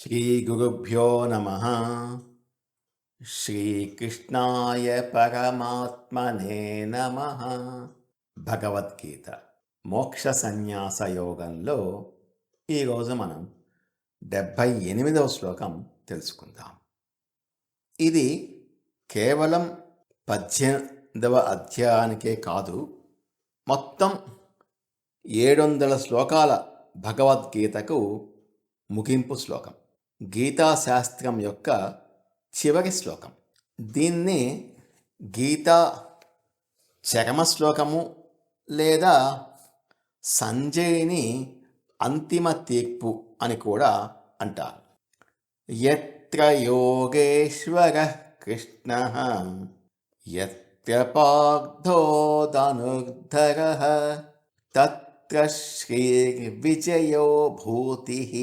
శ్రీగురుభ్యో నమః. శ్రీకృష్ణాయ పరమాత్మనే నమః. భగవద్గీత మోక్ష సన్యాస యోగంలో ఈరోజు మనం 78వ శ్లోకం తెలుసుకుందాం. ఇది కేవలం 18వ అధ్యాయానికే కాదు, మొత్తం 700 శ్లోకాల భగవద్గీతకు ముగింపు శ్లోకం. గీతాశాస్త్రం యొక్క చివరి శ్లోకం. దీన్ని గీతా చరమ శ్లోకము లేదా సంజయుని అంతిమ తీర్పు అని కూడా అంటారు. యత్ర యోగేశ్వరః కృష్ణః యత్ర పార్థో ధనుర్ధరః తత్ర శ్రీర్విజయో భూతిః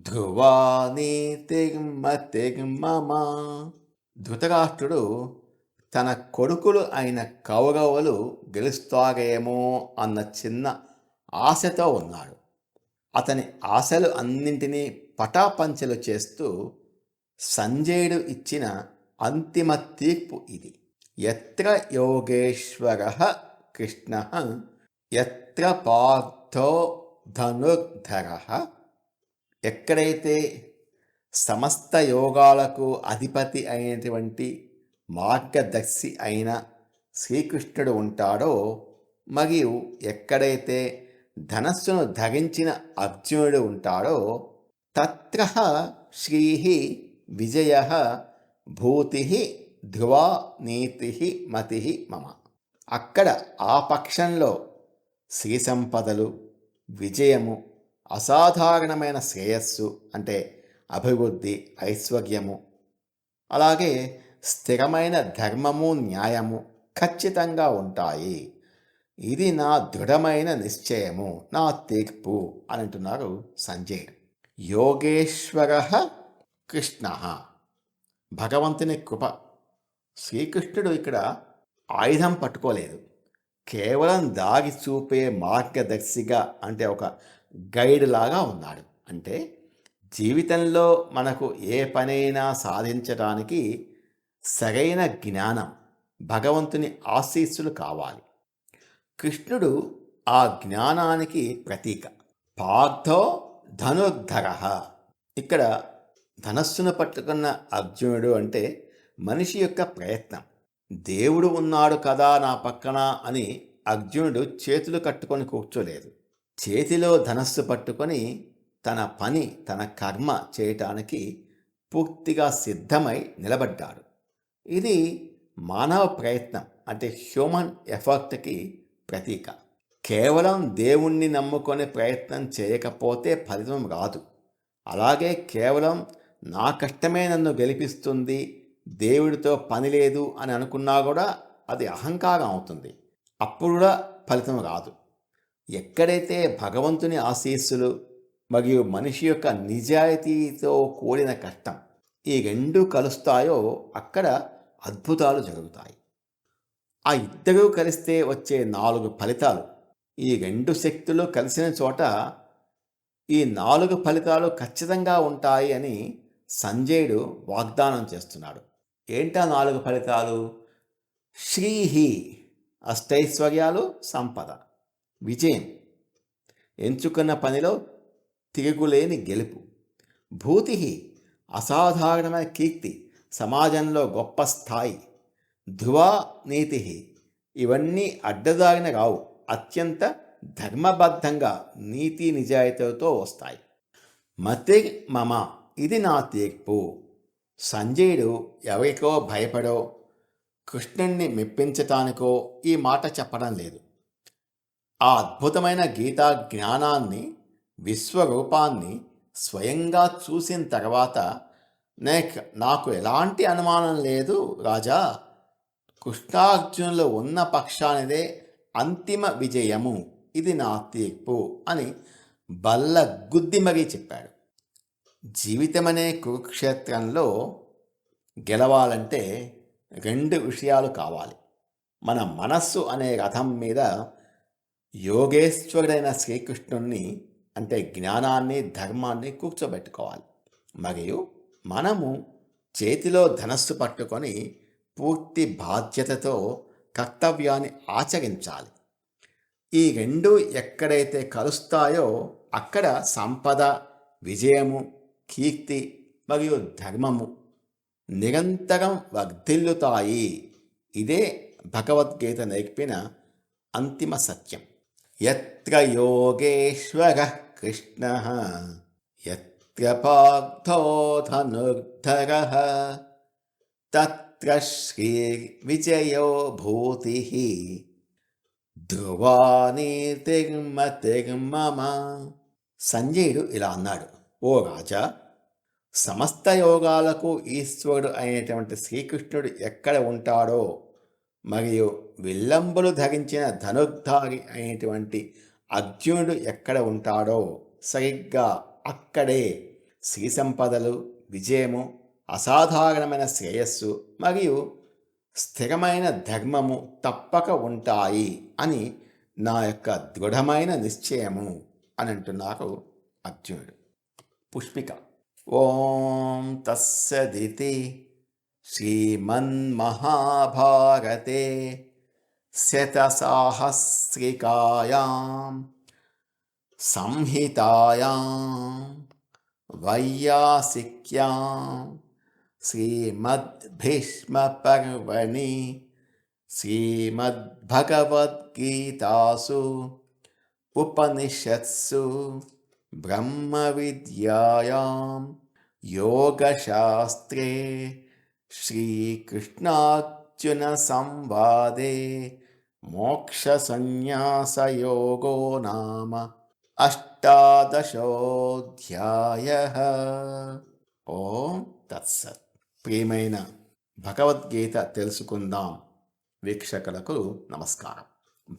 ధ్రువా నీతిర్మతిర్మమ. ధృతరాష్ట్రుడు తన కొడుకులు అయిన కౌరవులు గెలుస్తారేమో అన్న చిన్న ఆశతో ఉన్నాడు. అతని ఆశలు అన్నింటినీ పటాపంచలు చేస్తూ సంజయుడు ఇచ్చిన అంతిమ తీర్పు ఇది. యత్ర యోగేశ్వరః కృష్ణః యత్ర పార్థో ధనుర్ధరః. ఎక్కడైతే సమస్త యోగాలకు అధిపతి అయినటువంటి మార్గదర్శి అయిన శ్రీకృష్ణుడు ఉంటాడో, మరియు ఎక్కడైతే ధనస్సును ధరించిన అర్జునుడు ఉంటాడో, తత్ర శ్రీః విజయః భూతిః ధ్రువా నీతిః మతిః మమ. అక్కడ ఆ పక్షంలో శ్రీ సంపదలు, విజయము, అసాధారణమైన శ్రేయస్సు అంటే అభివృద్ధి, ఐశ్వర్యము, అలాగే స్థిరమైన ధర్మము, న్యాయము ఖచ్చితంగా ఉంటాయి. ఇది నా దృఢమైన నిశ్చయము, నా తీర్పు అని అంటున్నారు సంజయుడు. యోగేశ్వరః కృష్ణః, భగవంతుని కృప. శ్రీకృష్ణుడు ఇక్కడ ఆయుధం పట్టుకోలేదు, కేవలం దారి చూపే మార్గదర్శిగా, అంటే ఒక గైడ్ లాగా ఉన్నాడు. అంటే జీవితంలో మనకు ఏ పనైనా సాధించడానికి సరైన జ్ఞానం, భగవంతుని ఆశీస్సులు కావాలి. కృష్ణుడు ఆ జ్ఞానానికి ప్రతీక. పార్థో ధనుర్ధరః. ఇక్కడ ధనస్సును పట్టుకున్న అర్జునుడు అంటే మనిషి యొక్క ప్రయత్నం. దేవుడు ఉన్నాడు కదా నా పక్కన అని అర్జునుడు చేతులు కట్టుకొని కూర్చోలేదు. చేతిలో ధనస్సు పట్టుకొని తన పని, తన కర్మ చేయటానికి పూర్తిగా సిద్ధమై నిలబడ్డాడు. ఇది మానవ ప్రయత్నం, అంటే హ్యూమన్ ఎఫర్ట్కి ప్రతీక. కేవలం దేవుణ్ణి నమ్ముకొని ప్రయత్నం చేయకపోతే ఫలితం రాదు. అలాగే కేవలం నా కష్టమే నన్ను గెలిపిస్తుంది, దేవుడితో పని లేదు అని అనుకున్నా కూడా అది అహంకారం అవుతుంది. అప్పుడు కూడా ఫలితం రాదు. ఎక్కడైతే భగవంతుని ఆశీస్సులు మరియు మనిషి యొక్క నిజాయితీతో కూడిన కష్టం, ఈ రెండు కలుస్తాయో అక్కడ అద్భుతాలు జరుగుతాయి. ఆ ఇద్దరూ కలిస్తే వచ్చే 4 ఫలితాలు, ఈ 2 శక్తులు కలిసిన చోట ఈ 4 ఫలితాలు ఖచ్చితంగా ఉంటాయి అని సంజయుడు వాగ్దానం చేస్తున్నాడు. ఏంటా 4 ఫలితాలు? శ్రీహి, అష్టైశ్వర్యాలు, సంపద, విజయం, ఎంచుకున్న పనిలో తిరుగులేని గెలుపు, భూతి, అసాధారణమైన కీర్తి, సమాజంలో గొప్ప స్థాయి, ధ్రువా నీతి, ఇవన్నీ అడ్డదారిన రావు, అత్యంత ధర్మబద్ధంగా నీతి నిజాయితీతో వస్తాయి. మతి మమ, ఇది నా తీర్పు. సంజయుడు ఎవరికో భయపడో కృష్ణుణ్ణి మెప్పించటానికో ఈ మాట చెప్పడం లేదు. ఆ అద్భుతమైన గీతా జ్ఞానాన్ని, విశ్వరూపాన్ని స్వయంగా చూసిన తర్వాత నాకు ఎలాంటి అనుమానం లేదు రాజా, కృష్ణార్జునులు ఉన్న పక్షానిదే అంతిమ విజయము, ఇది నా తీర్పు అని బల్ల గుద్ది మరీ చెప్పాడు. జీవితమనే కురుక్షేత్రంలో గెలవాలంటే 2 విషయాలు కావాలి. మన మనస్సు అనే రథం మీద యోగేశ్వరుడైన శ్రీకృష్ణుణ్ణి, అంటే జ్ఞానాన్ని, ధర్మాన్ని కూర్చోబెట్టుకోవాలి. మరియు మనము చేతిలో ధనస్సు పట్టుకొని పూర్తి బాధ్యతతో కర్తవ్యాన్ని ఆచరించాలి. ఈ రెండు ఎక్కడైతే కలుస్తాయో అక్కడ సంపద, విజయము, కీర్తి మరియు ధర్మము నిరంతరం వర్ధిల్లుతాయి. ఇదే భగవద్గీత నేర్పిన అంతిమ సత్యం. యత్ర యోగేశ్వరః కృష్ణః యత్ర పార్థో ధనుర్ధరః తత్ర శ్రీర్విజయో భూతిః ధ్రువా నీతిర్మతిర్మమ. సంజయుడు ఇలా అన్నాడు, ఓ రాజా, సమస్త యోగాలకు ఈశ్వరుడు అయినటువంటి శ్రీకృష్ణుడు ఎక్కడ ఉంటాడో మరియు విల్లంబులు ధరించిన ధనుర్ధారి అయినటువంటి అర్జునుడు ఎక్కడ ఉంటాడో సరిగ్గా అక్కడే శ్రీ సంపదలు, విజయము, అసాధారణమైన శ్రేయస్సు మరియు స్థిరమైన ధర్మము తప్పక ఉంటాయి అని నా యొక్క దృఢమైన నిశ్చయము అని అంటున్నారు అర్జునుడు. పుష్పిక. ఓం తస్సదితి శ్రీమన్మహాభారతే శతసాహస్రికాయాం సంహితాయాం వైయాసిక్యాం శ్రీమద్భీష్మపర్వణి శ్రీమద్భగవద్గీతాసు ఉపనిషత్సు బ్రహ్మవిద్యాయాం యోగశాస్త్రే శ్రీకృష్ణార్జున సంవాదే మోక్షసన్యాసయోగో నామ అష్టాదశోऽధ్యాయః. ఓం తత్సత్. ప్రియమైన భగవద్గీత తెలుసుకుందాం వీక్షకులకు నమస్కారం.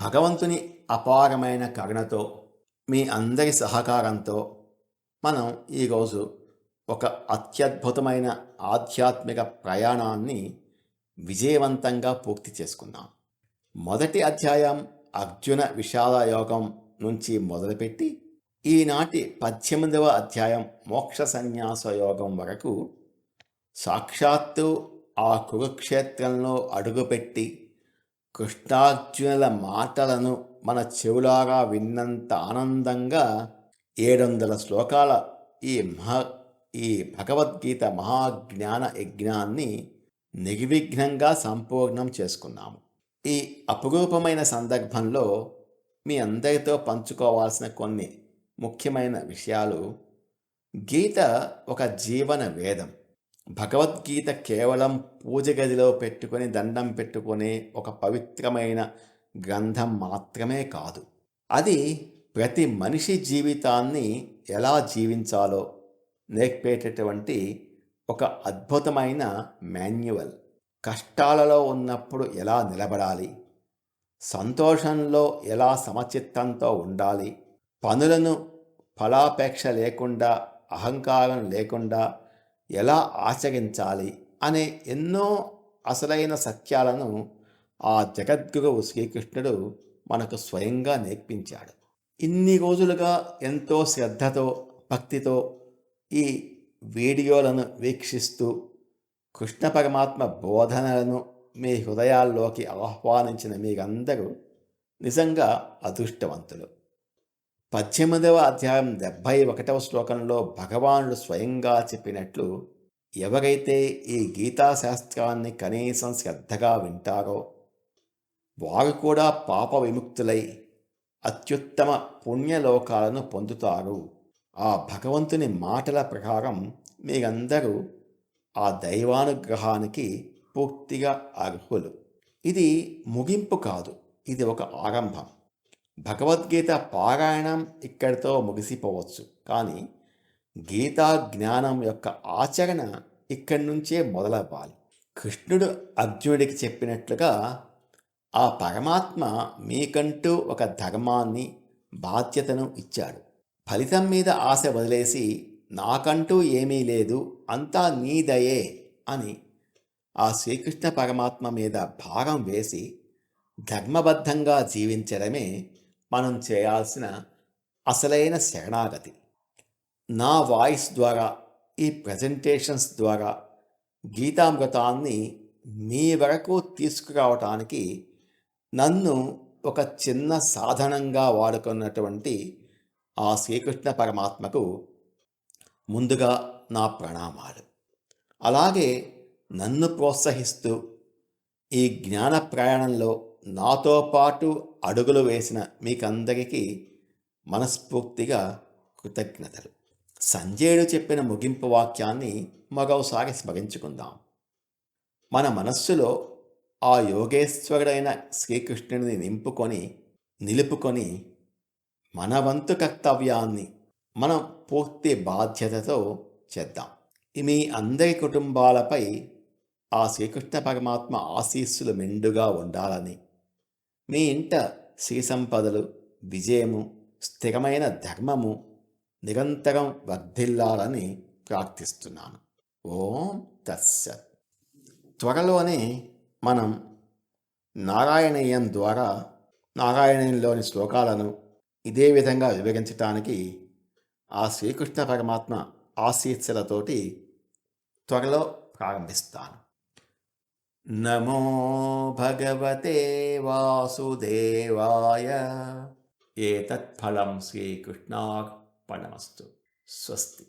భగవంతుని అపారమైన కరుణతో మీ అందరి సహకారంతో మనం ఈరోజు ఒక అత్యద్భుతమైన ఆధ్యాత్మిక ప్రయాణాన్ని విజయవంతంగా పూర్తి చేసుకున్నాం. మొదటి అధ్యాయం అర్జున విషాద యోగం నుంచి మొదలుపెట్టి ఈనాటి 18వ అధ్యాయం మోక్ష సన్యాస యోగం వరకు సాక్షాత్తు ఆ కురుక్షేత్రంలో అడుగుపెట్టి కృష్ణార్జునుల మాటలను మన చెవులారా విన్నంత ఆనందంగా 700 శ్లోకాల ఈ భగవద్గీత మహాజ్ఞాన యజ్ఞాన్ని నిర్విఘ్నంగా సంపూర్ణం చేసుకున్నాము. ఈ అపురూపమైన సందర్భంలో మీ అందరితో పంచుకోవాల్సిన కొన్ని ముఖ్యమైన విషయాలు. గీత ఒక జీవన వేదం. భగవద్గీత కేవలం పూజ గదిలో పెట్టుకొని దండం పెట్టుకునే ఒక పవిత్రమైన గ్రంథం మాత్రమే కాదు. అది ప్రతి మనిషి జీవితాన్ని ఎలా జీవించాలో నేర్పేటటువంటి ఒక అద్భుతమైన మాన్యువల్. కష్టాలలో ఉన్నప్పుడు ఎలా నిలబడాలి, సంతోషంలో ఎలా సమచిత్తంతో ఉండాలి, పనులను ఫలాపేక్ష లేకుండా, అహంకారం లేకుండా ఎలా ఆచరించాలి అనే ఎన్నో అసలైన సత్యాలను ఆ జగద్గురువు శ్రీకృష్ణుడు మనకు స్వయంగా నేర్పించాడు. ఇన్ని రోజులుగా ఎంతో శ్రద్ధతో, భక్తితో ఈ వీడియోలను వీక్షిస్తూ కృష్ణ పరమాత్మ బోధనలను మీ హృదయాల్లోకి ఆహ్వానించిన మీరందరూ నిజంగా అదృష్టవంతులు. 18వ అధ్యాయం 71వ శ్లోకంలో భగవానుడు స్వయంగా చెప్పినట్లు, ఎవరైతే ఈ గీతాశాస్త్రాన్ని కనీసం శ్రద్ధగా వింటారో వారు కూడా పాప విముక్తులై అత్యుత్తమ పుణ్యలోకాలను పొందుతారు. ఆ భగవంతుని మాటల ప్రకారం మీరందరూ ఆ దైవానుగ్రహానికి పూర్తిగా అర్హులు. ఇది ముగింపు కాదు, ఇది ఒక ఆరంభం. భగవద్గీత పారాయణం ఇక్కడితో ముగిసిపోవచ్చు, కానీ గీతా జ్ఞానం యొక్క ఆచరణ ఇక్కడి నుంచే మొదలవ్వాలి. కృష్ణుడు అర్జునుడికి చెప్పినట్లుగా ఆ పరమాత్మ మీకంటూ ఒక ధర్మాన్ని, బాధ్యతను ఇచ్చాడు. ఫలితం మీద ఆశ వదిలేసి నాకంటూ ఏమీ లేదు, అంతా నీ దయే అని ఆ శ్రీకృష్ణ పరమాత్మ మీద భారం వేసి ధర్మబద్ధంగా జీవించడమే మనం చేయాల్సిన అసలైన శరణాగతి. నా వాయిస్ ద్వారా ఈ ప్రజెంటేషన్స్ ద్వారా గీతామృతాన్ని మీ వరకు తీసుకురావటానికి నన్ను ఒక చిన్న సాధనంగా వాడుకున్నటువంటి ఆ శ్రీకృష్ణ పరమాత్మకు ముందుగా నా ప్రణామాలు. అలాగే నన్ను ప్రోత్సహిస్తూ ఈ జ్ఞాన ప్రయాణంలో నాతో పాటు అడుగులు వేసిన మీకందరికీ మనస్ఫూర్తిగా కృతజ్ఞతలు. సంజయుడు చెప్పిన ముగింపు వాక్యాన్ని మరోసారి స్మరించుకుందాం. మన మనస్సులో ఆ యోగేశ్వరుడైన శ్రీకృష్ణుడిని నిలుపుకొని మన వంతు కర్తవ్యాన్ని మనం పూర్తి బాధ్యతతో చేద్దాం. మీ అందరి కుటుంబాలపై ఆ శ్రీకృష్ణ పరమాత్మ ఆశీస్సులు మెండుగా ఉండాలని, మీ ఇంట శ్రీ సంపదలు, విజయము, స్థిరమైన ధర్మము నిరంతరం వర్ధిల్లాలని ప్రార్థిస్తున్నాను. ఓం తత్సత్. త్వరలోనే మనం నారాయణీయం ద్వారా నారాయణీయంలోని శ్లోకాలను ఇదే విధంగా వివరించటానికి ఆ శ్రీకృష్ణ పరమాత్మ ఆశీస్సులతోటి త్వరలో ప్రారంభిస్తాను. నమో భగవతే వాసుదేవాయ. ఏతత్ ఫలం శ్రీకృష్ణార్పణమస్తు. స్వస్తి.